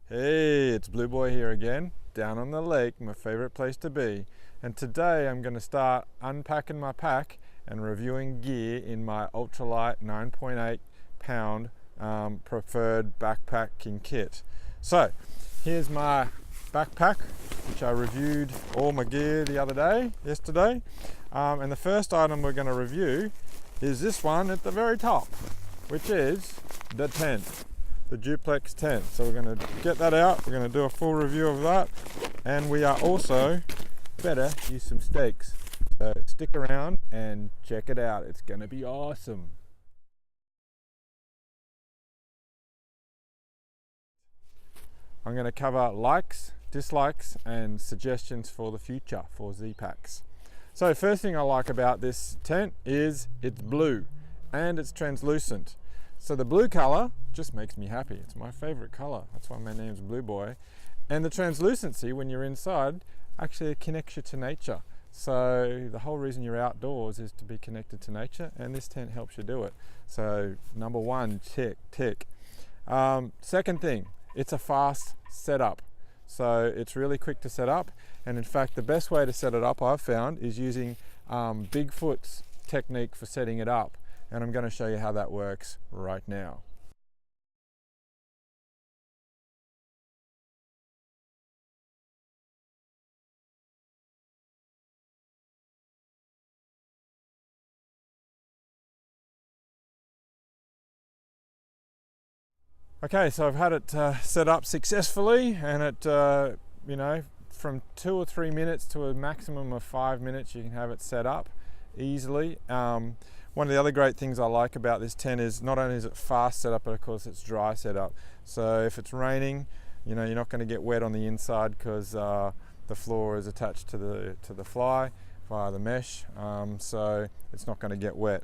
Hey, it's Blue Boy here again, down on the lake, my favorite place to be. And today I'm going to start unpacking my pack and reviewing gear in my Ultralight 9.8 pound preferred backpacking kit. So here's my backpack, which I reviewed all my gear yesterday. And the first item we're going to review is this one at the very top, which is the tent. The duplex tent. So we're going to get that out, we're going to do a full review of that, and we are also better use some stakes. So stick around and check it out, it's going to be awesome. I'm going to cover likes, dislikes and suggestions for the future for Zpacks. So first thing I like about this tent is it's blue and it's translucent. So the blue color just makes me happy. It's my favorite color. That's why my name's Blue Boy. And the translucency when you're inside actually connects you to nature. So the whole reason you're outdoors is to be connected to nature, and this tent helps you do it. So number one, tick. Second thing, it's a fast setup. So it's really quick to set up. And in fact, the best way to set it up I've found is using Bigfoot's technique for setting it up. And I'm going to show you how that works right now. Okay, so I've had it set up successfully, and it, from 2 or 3 minutes to a maximum of 5 minutes, you can have it set up easily. One of the other great things I like about this tent is not only is it fast setup, but of course it's dry setup. So if it's raining, you're not going to get wet on the inside because the floor is attached to the fly via the mesh, so it's not going to get wet.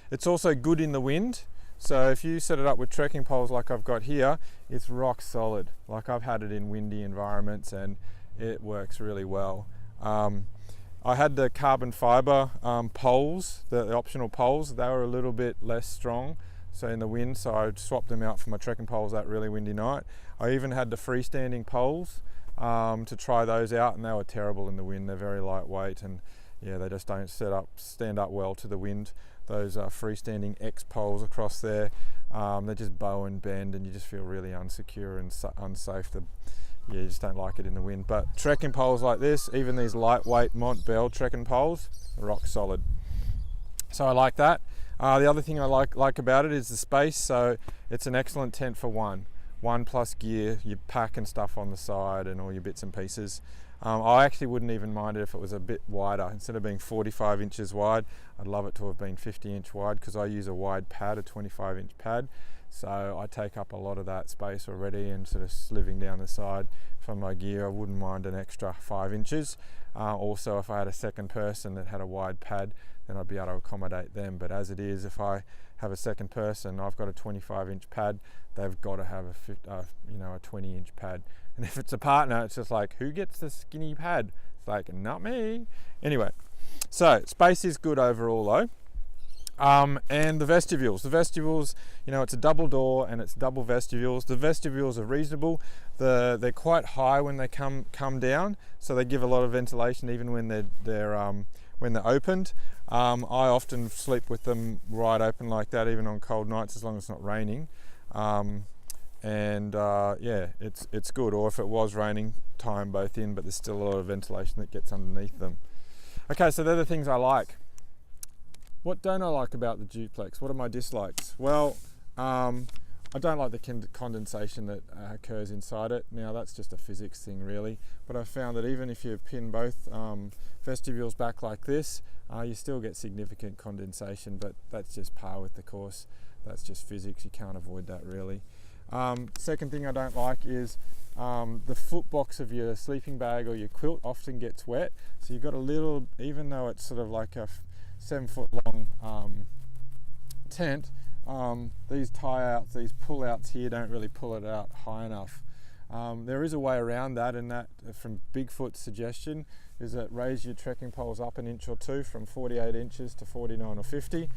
It's also good in the wind. So if you set it up with trekking poles like I've got here, it's rock solid. Like I've had it in windy environments and it works really well. I had the carbon fiber poles, the optional poles. They were a little bit less strong, so in the wind, so I swapped them out for my trekking poles that really windy night. I even had the freestanding poles to try those out, and they were terrible in the wind. They're very lightweight, and yeah, they just don't stand up well to the wind. Those freestanding X poles across there, they just bow and bend, and you just feel really unsecure and unsafe. You just don't like it in the wind. But trekking poles like this, even these lightweight Montbell trekking poles, are rock solid. So I like that. The other thing I like about it is the space. So it's an excellent tent for one plus gear, your pack and stuff on the side and all your bits and pieces. I actually wouldn't even mind it if it was a bit wider. Instead of being 45 inches wide, I'd love it to have been 50-inch wide, because I use a wide pad, a 25-inch pad. So I take up a lot of that space already, and sort of sliving down the side for my gear, I wouldn't mind an extra 5 inches. Also, if I had a second person that had a wide pad, then I'd be able to accommodate them. But as it is, if I have a second person, I've got a 25-inch pad, they've got to have a 20-inch pad. And if it's a partner, it's just like, who gets the skinny pad? It's like, not me. Anyway, so space is good overall though. And the vestibules, it's a double door and it's double vestibules. The vestibules are reasonable. They're quite high when they come down, so they give a lot of ventilation even when they're opened. I often sleep with them wide open like that, even on cold nights, as long as it's not raining. Yeah, it's good. Or if it was raining, tie them both in, but there's still a lot of ventilation that gets underneath them. Okay, so they're the things I like. What don't I like about the duplex? What are my dislikes? Well, I don't like the condensation that occurs inside it. Now that's just a physics thing really, but I've found that even if you pin both vestibules back like this, you still get significant condensation, but that's just par with the course. That's just physics, you can't avoid that really. Second thing I don't like is the foot box of your sleeping bag or your quilt often gets wet, so you've got a little, even though it's sort of like a 7-foot long tent, these tie outs, these pull outs here don't really pull it out high enough. There is a way around that, and that from Bigfoot's suggestion is that raise your trekking poles up an inch or two from 48 inches to 49 or 50.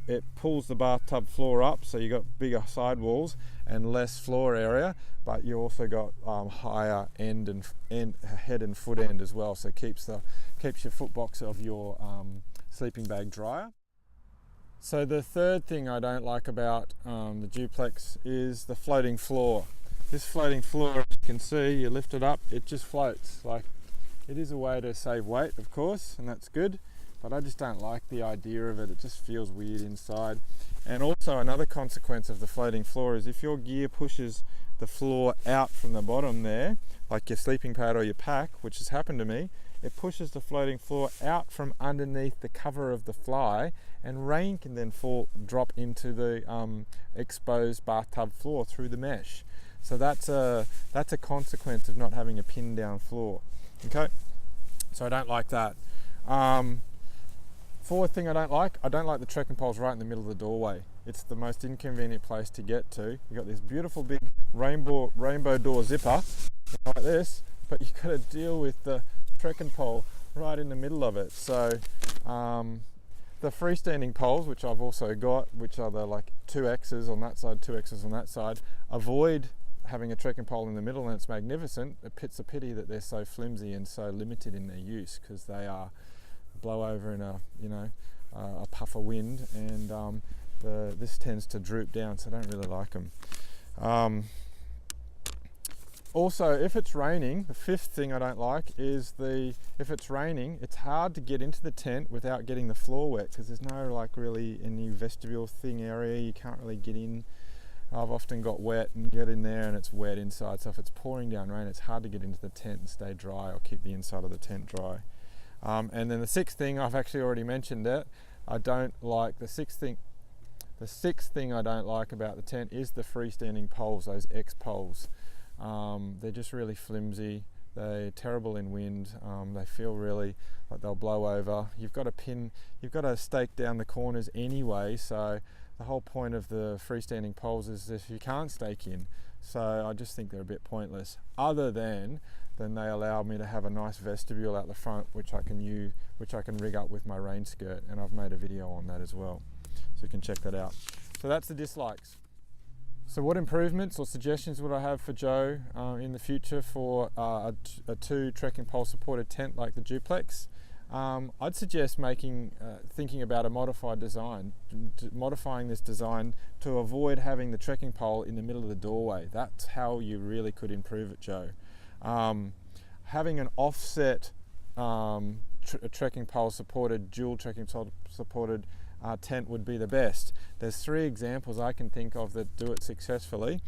It pulls the bathtub floor up, so you got bigger sidewalls and less floor area, but you also got higher head and foot end as well, so keeps your foot box of your sleeping bag drier. So the third thing I don't like about the duplex is the floating floor. This floating floor, as you can see, you lift it up, it just floats. Like, it is a way to save weight, of course, and that's good, but I just don't like the idea of it. It just feels weird inside. And also another consequence of the floating floor is if your gear pushes the floor out from the bottom there, like your sleeping pad or your pack, which has happened to me, it pushes the floating floor out from underneath the cover of the fly, and rain can then drop into the exposed bathtub floor through the mesh. So that's a consequence of not having a pin down floor. Okay, so I don't like that. Fourth thing I don't like the trekking poles right in the middle of the doorway. It's the most inconvenient place to get to. You've got this beautiful big rainbow door zipper like this, but you've got to deal with the trekking pole right in the middle of it. So the freestanding poles, which I've also got, which are the like 2Xs on that side, 2Xs on that side, avoid having a trekking pole in the middle, and it's magnificent. It's a pity that they're so flimsy and so limited in their use, because they are blow over in a puff of wind, and this tends to droop down, so I don't really like them. Also, if it's raining, the fifth thing I don't like is if it's raining, it's hard to get into the tent without getting the floor wet, because there's no like really any vestibule thing area. You can't really get in. I've often got wet and get in there and it's wet inside, so if it's pouring down rain, it's hard to get into the tent and stay dry or keep the inside of the tent dry. And then the sixth thing, I've actually already mentioned it, I don't like the sixth thing I don't like about the tent is the freestanding poles, those X poles. They're just really flimsy, they're terrible in wind, they feel really like they'll blow over. You've got to stake down the corners anyway, so the whole point of the freestanding poles is if you can't stake in. So I just think they're a bit pointless, other than they allow me to have a nice vestibule out the front, which I can rig up with my rain skirt, and I've made a video on that as well, so you can check that out. So that's the dislikes. So what improvements or suggestions would I have for Joe in the future for a 2 trekking pole supported tent like the duplex? I'd suggest thinking about a modified design, modifying this design to avoid having the trekking pole in the middle of the doorway. That's how you really could improve it, Joe. Having an offset trekking pole supported, dual trekking pole supported tent would be the best. There's 3 examples I can think of that do it successfully.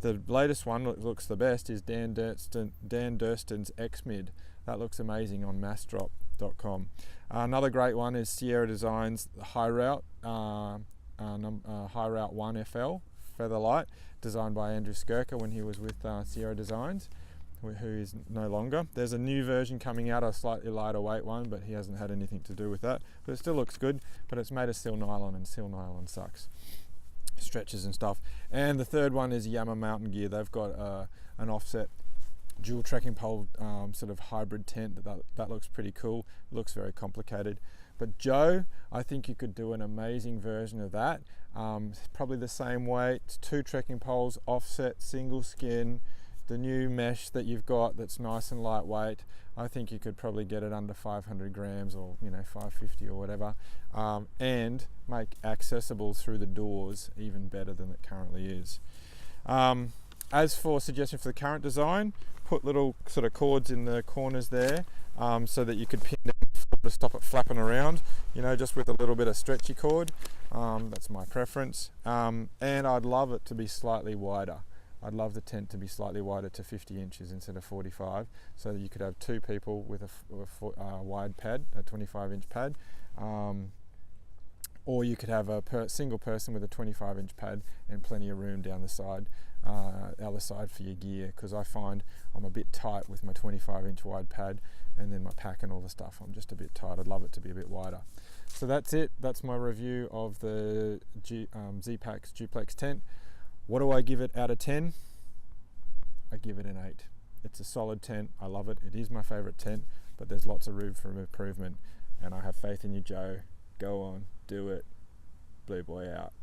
The latest one that looks the best is Dan Durston's X-Mid. That looks amazing on massdrop.com. Another great one is Sierra Designs High Route 1 FL Featherlight, designed by Andrew Skirker when he was with Sierra Designs, who is no longer. There's a new version coming out, a slightly lighter weight one, but he hasn't had anything to do with that. But it still looks good, but it's made of seal nylon, and seal nylon sucks. Stretches and stuff. And the third one is Yama Mountain Gear. They've got an offset dual trekking pole sort of hybrid tent that looks pretty cool. It looks very complicated, but Joe, I think you could do an amazing version of that. Probably the same weight, 2 trekking poles, offset, single skin, the new mesh that you've got that's nice and lightweight. I think you could probably get it under 500 grams, or 550 or whatever, and make accessible through the doors even better than it currently is. As for suggestion for the current design, put little sort of cords in the corners there, so that you could pin down to stop it flapping around, just with a little bit of stretchy cord. That's my preference. And I'd love it to be slightly wider. I'd love the tent to be slightly wider to 50 inches instead of 45, so that you could have 2 people with a wide pad, a 25-inch pad, or you could have a single person with a 25-inch pad and plenty of room down the side, other side for your gear, because I find I'm a bit tight with my 25-inch wide pad, and then my pack and all the stuff, I'm just a bit tight. I'd love it to be a bit wider. So that's it. That's my review of the Zpacks Duplex tent. What do I give it out of 10? I give it an 8. It's a solid tent. I love it. It is my favourite tent, but there's lots of room for improvement, and I have faith in you, Joe. Go on, do it. Blue Boy out.